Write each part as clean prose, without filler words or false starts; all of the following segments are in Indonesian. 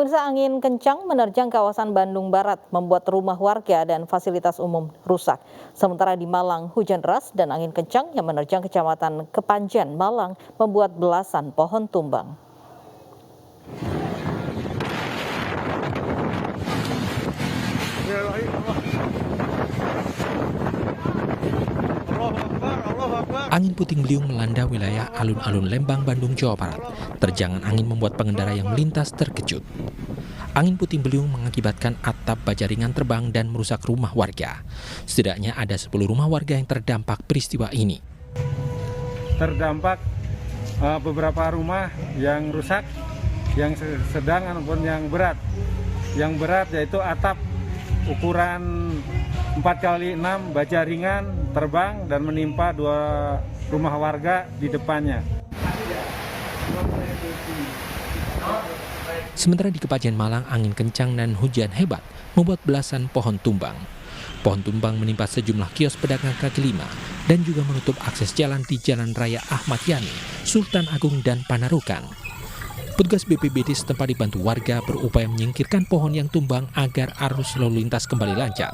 Pemirsa, angin kencang menerjang kawasan Bandung Barat, membuat rumah warga dan fasilitas umum rusak. Sementara di Malang, hujan deras dan angin kencang yang menerjang Kecamatan Kepanjen, Malang, membuat belasan pohon tumbang. Angin puting beliung melanda wilayah alun-alun Lembang, Bandung, Jawa Barat. Terjangan angin membuat pengendara yang melintas terkejut. Angin puting beliung mengakibatkan atap baja ringan terbang dan merusak rumah warga. Setidaknya ada 10 rumah warga yang terdampak peristiwa ini. Terdampak beberapa rumah yang rusak, yang sedang ataupun yang berat. Yang berat yaitu atap ukuran 4x6 baja ringan terbang dan menimpa 2 rumah warga di depannya. Sementara di Kepanjen, Malang, angin kencang dan hujan hebat membuat belasan pohon tumbang. Pohon tumbang menimpa sejumlah kios pedagang kaki lima dan juga menutup akses jalan di Jalan Raya Ahmad Yani, Sultan Agung, dan Panarukan. Petugas BPBD setempat dibantu warga berupaya menyingkirkan pohon yang tumbang agar arus lalu lintas kembali lancar.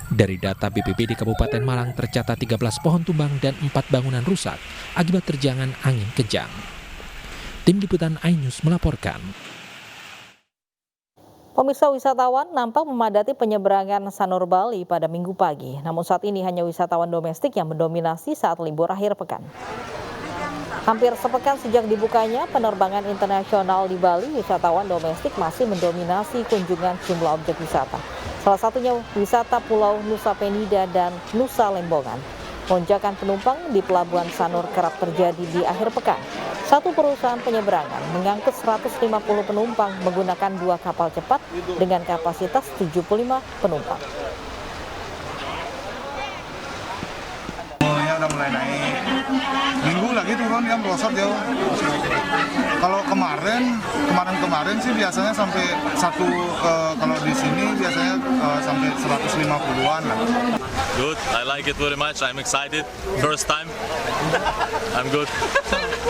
Dari data BPBD Kabupaten Malang tercatat 13 pohon tumbang dan 4 bangunan rusak akibat terjangan angin kencang. Tim Liputan iNews melaporkan. Pemirsa, wisatawan nampak memadati penyeberangan Sanur Bali pada Minggu pagi. Namun saat ini hanya wisatawan domestik yang mendominasi saat libur akhir pekan. Hampir sepekan sejak dibukanya penerbangan internasional di Bali, wisatawan domestik masih mendominasi kunjungan jumlah objek wisata. Salah satunya wisata Pulau Nusa Penida dan Nusa Lembongan. Lonjakan penumpang di Pelabuhan Sanur kerap terjadi di akhir pekan. Satu perusahaan penyeberangan mengangkut 150 penumpang menggunakan 2 kapal cepat dengan kapasitas 75 penumpang. Udah mulai naik. Minggu lagi turun ya, merosot jauh. Kalau kemarin sih biasanya sampai kalau di sini biasanya sampai 150-an lah. Good, I like it very much. I'm excited. First time. I'm good.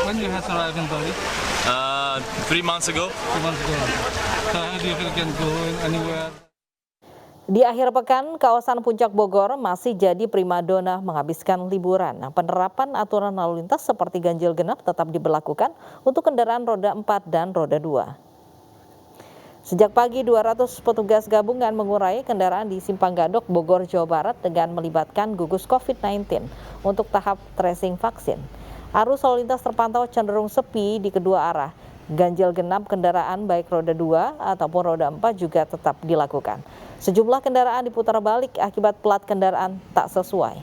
When you had arrived in Bali? 3 months ago. 3 months ago. So how do you feel you can go anywhere? Di akhir pekan, kawasan Puncak Bogor masih jadi primadona menghabiskan liburan. Penerapan aturan lalu lintas seperti ganjil genap tetap diberlakukan untuk kendaraan roda 4 dan roda 2. Sejak pagi, 200 petugas gabungan mengurai kendaraan di Simpang Gadok, Bogor, Jawa Barat dengan melibatkan gugus COVID-19 untuk tahap tracing vaksin. Arus lalu lintas terpantau cenderung sepi di kedua arah. Ganjil genap kendaraan baik roda 2 ataupun roda 4 juga tetap dilakukan. Sejumlah kendaraan diputar balik akibat plat kendaraan tak sesuai.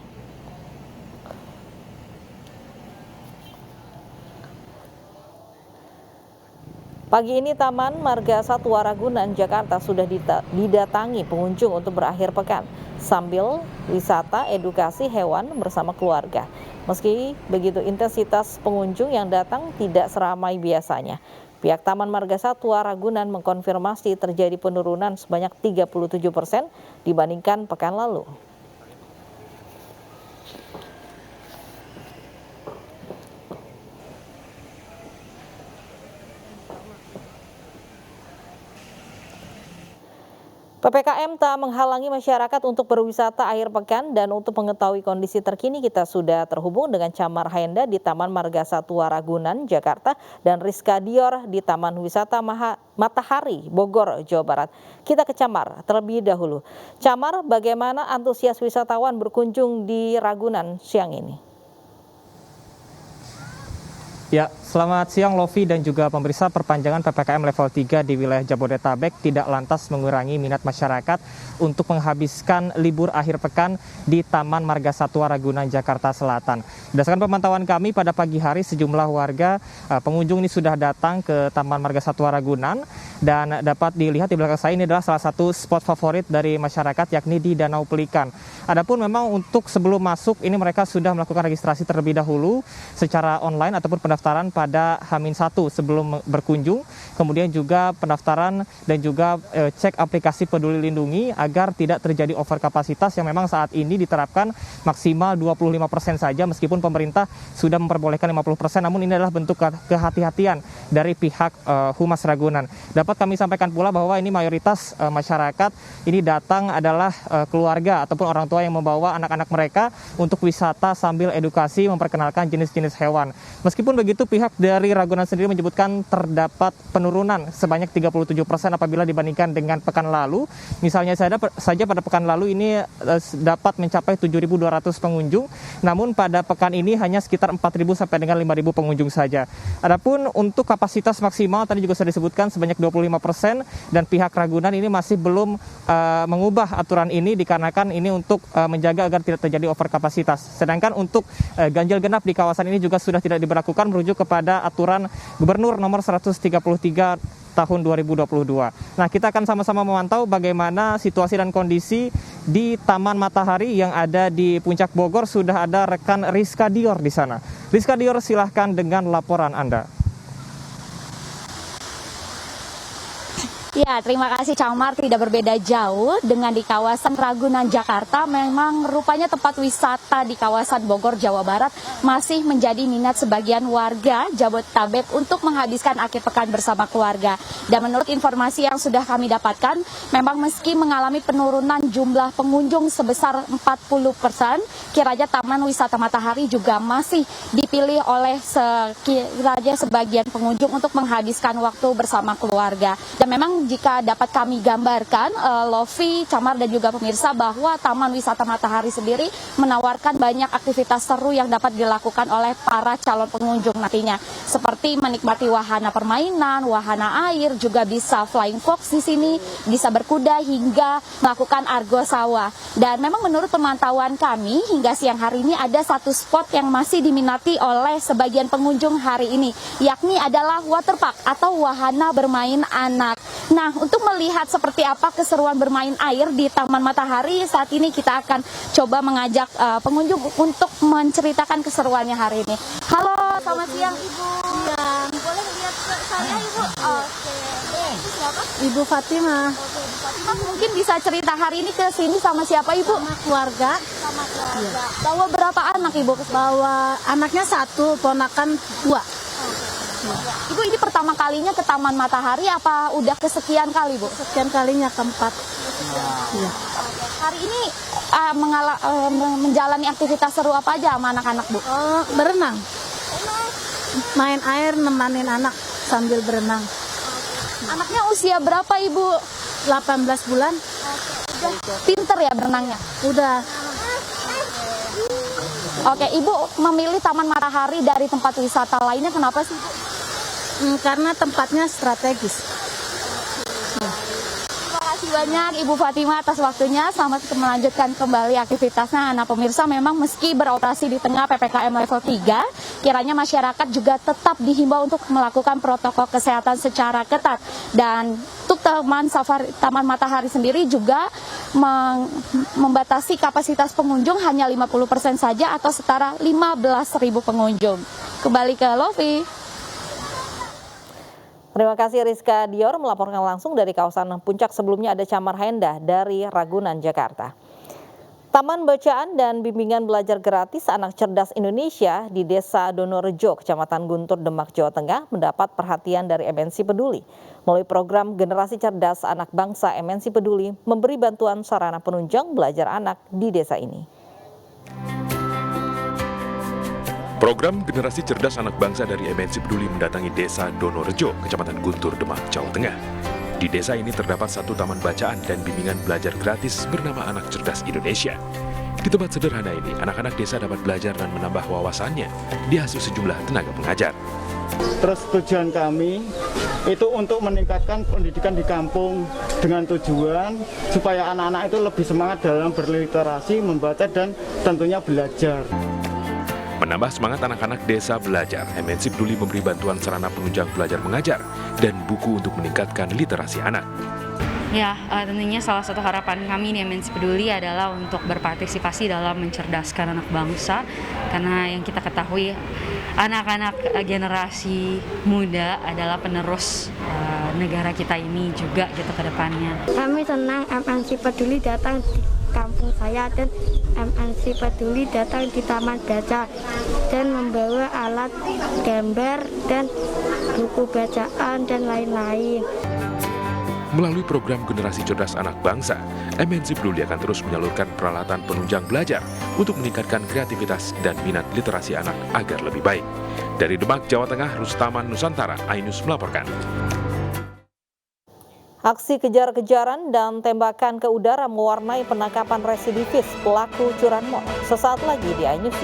Pagi ini Taman Marga Satwa Ragunan, Jakarta sudah didatangi pengunjung untuk berakhir pekan sambil wisata edukasi hewan bersama keluarga. Meski begitu, intensitas pengunjung yang datang tidak seramai biasanya. Pihak Taman Marga Satwa Ragunan mengkonfirmasi terjadi penurunan sebanyak 37% dibandingkan pekan lalu. PPKM tak menghalangi masyarakat untuk berwisata akhir pekan, dan untuk mengetahui kondisi terkini kita sudah terhubung dengan Camar Haenda di Taman Marga Satwa Ragunan, Jakarta, dan Rizka Dior di Taman Wisata Matahari, Bogor, Jawa Barat. Kita ke Camar terlebih dahulu. Camar, bagaimana antusias wisatawan berkunjung di Ragunan siang ini? Ya, selamat siang Lovi dan juga pemirsa. Perpanjangan PPKM level 3 di wilayah Jabodetabek tidak lantas mengurangi minat masyarakat untuk menghabiskan libur akhir pekan di Taman Marga Satwa Ragunan, Jakarta Selatan. Berdasarkan pemantauan kami pada pagi hari, sejumlah warga pengunjung ini sudah datang ke Taman Marga Satwa Ragunan, dan dapat dilihat di belakang saya ini adalah salah satu spot favorit dari masyarakat, yakni di Danau Pelikan. Adapun memang untuk sebelum masuk ini mereka sudah melakukan registrasi terlebih dahulu secara online ataupun pendaftaran pada H-1 sebelum berkunjung. Kemudian juga pendaftaran dan juga cek aplikasi Peduli Lindungi agar tidak terjadi overkapasitas yang memang saat ini diterapkan maksimal 25% saja, meskipun pemerintah sudah memperbolehkan 50%, namun ini adalah bentuk kehati-hatian dari pihak Humas Ragunan. Dapat kami sampaikan pula bahwa ini mayoritas masyarakat ini datang adalah keluarga ataupun orang tua yang membawa anak-anak mereka untuk wisata sambil edukasi memperkenalkan jenis-jenis hewan. Meskipun begitu, pihak dari Ragunan sendiri menyebutkan terdapat penurunan sebanyak 37% apabila dibandingkan dengan pekan lalu. Misalnya saja pada pekan lalu ini dapat mencapai 7.200 pengunjung, namun pada pekan ini hanya sekitar 4.000 sampai dengan 5.000 pengunjung saja. Adapun untuk kapasitas maksimal tadi juga sudah disebutkan sebanyak 25%, dan pihak Ragunan ini masih belum mengubah aturan ini dikarenakan ini untuk menjaga agar tidak terjadi overkapasitas. Sedangkan untuk ganjil genap di kawasan ini juga sudah tidak diberlakukan merujuk kepada aturan Gubernur nomor 133 tahun 2022. Nah, kita akan sama-sama memantau bagaimana situasi dan kondisi di Taman Matahari yang ada di Puncak Bogor. Sudah ada rekan Rizka Dior di sana. Rizka Dior, silahkan dengan laporan Anda. Ya, terima kasih Camar. Tidak berbeda jauh dengan di kawasan Ragunan, Jakarta. Memang rupanya tempat wisata di kawasan Bogor, Jawa Barat masih menjadi minat sebagian warga Jabodetabek untuk menghabiskan akhir pekan bersama keluarga. Dan menurut informasi yang sudah kami dapatkan, memang meski mengalami penurunan jumlah pengunjung sebesar 40%, kiranya Taman Wisata Matahari juga masih dipilih oleh sekiranya sebagian pengunjung untuk menghabiskan waktu bersama keluarga. Dan memang jika dapat kami gambarkan, Lofi, Camar, dan juga pemirsa, bahwa Taman Wisata Matahari sendiri menawarkan banyak aktivitas seru yang dapat dilakukan oleh para calon pengunjung nantinya, seperti menikmati wahana permainan, wahana air, juga bisa flying fox di sini, bisa berkuda hingga melakukan argo sawah. Dan memang menurut pemantauan kami hingga siang hari ini ada satu spot yang masih diminati oleh sebagian pengunjung hari ini, yakni adalah waterpark atau wahana bermain anak. Nah, untuk melihat seperti apa keseruan bermain air di Taman Matahari, saat ini kita akan coba mengajak pengunjung untuk menceritakan keseruannya hari ini. Halo, selamat siang Ibu. Iya. Boleh lihat saya Ibu? Oke. Siapa? Ibu Fatimah. Oke, Ibu Fatimah mungkin bisa cerita hari ini ke sini sama siapa Ibu? Sama keluarga. Sama keluarga. Iya. Bawa berapa anak Ibu? Bawa anaknya 1, ponakan 2. Ibu, ini pertama kalinya ke Taman Matahari apa udah kesekian kali, Bu? Sekian kalinya, keempat. Iya. Hari ini menjalani aktivitas seru apa aja sama anak-anak, Bu? Berenang. Main air, nemanin anak sambil berenang. Anaknya usia berapa, Ibu? 18 bulan. Udah pinter ya berenangnya? Udah. Oke, Ibu memilih Taman Matahari dari tempat wisata lainnya kenapa sih, Bu? Karena tempatnya strategis. Terima kasih banyak Ibu Fatimah atas waktunya. Selamat melanjutkan kembali aktivitasnya. Nah, pemirsa, memang meski beroperasi di tengah PPKM level 3, kiranya masyarakat juga tetap dihimbau untuk melakukan protokol kesehatan secara ketat. Dan untuk Taman Matahari sendiri juga membatasi kapasitas pengunjung hanya 50% saja atau setara 15.000 pengunjung. Kembali ke Lofi. Terima kasih Rizka Dior melaporkan langsung dari kawasan Puncak. Sebelumnya ada Camar Hendah dari Ragunan, Jakarta. Taman Bacaan dan Bimbingan Belajar Gratis Anak Cerdas Indonesia di Desa Donorejo, Kecamatan Guntur, Demak, Jawa Tengah mendapat perhatian dari MNC Peduli. Melalui program Generasi Cerdas Anak Bangsa, MNC Peduli memberi bantuan sarana penunjang belajar anak di desa ini. Program Generasi Cerdas Anak Bangsa dari MNC Peduli mendatangi Desa Donorejo, Kecamatan Guntur, Demak, Jawa Tengah. Di desa ini terdapat satu taman bacaan dan bimbingan belajar gratis bernama Anak Cerdas Indonesia. Di tempat sederhana ini, anak-anak desa dapat belajar dan menambah wawasannya, diasuh sejumlah tenaga pengajar. Terus tujuan kami itu untuk meningkatkan pendidikan di kampung dengan tujuan supaya anak-anak itu lebih semangat dalam berliterasi, membaca, dan tentunya belajar. Menambah semangat anak-anak desa belajar, MNC Peduli memberi bantuan sarana penunjang belajar mengajar dan buku untuk meningkatkan literasi anak. Ya, tentunya salah satu harapan kami di MNC Peduli adalah untuk berpartisipasi dalam mencerdaskan anak bangsa, karena yang kita ketahui anak-anak generasi muda adalah penerus negara kita ini juga gitu ke depannya. Kami senang MNC Peduli datang di kampung saya dan MNC Peduli datang di Taman Baca dan membawa alat gambar dan buku bacaan dan lain-lain. Melalui program Generasi Cerdas Anak Bangsa, MNC Peduli akan terus menyalurkan peralatan penunjang belajar untuk meningkatkan kreativitas dan minat literasi anak agar lebih baik. Dari Demak, Jawa Tengah, Rustaman Nusantara, Ainus melaporkan. Aksi kejar-kejaran dan tembakan ke udara mewarnai penangkapan residivis pelaku curanmor. Sesaat lagi di iNews.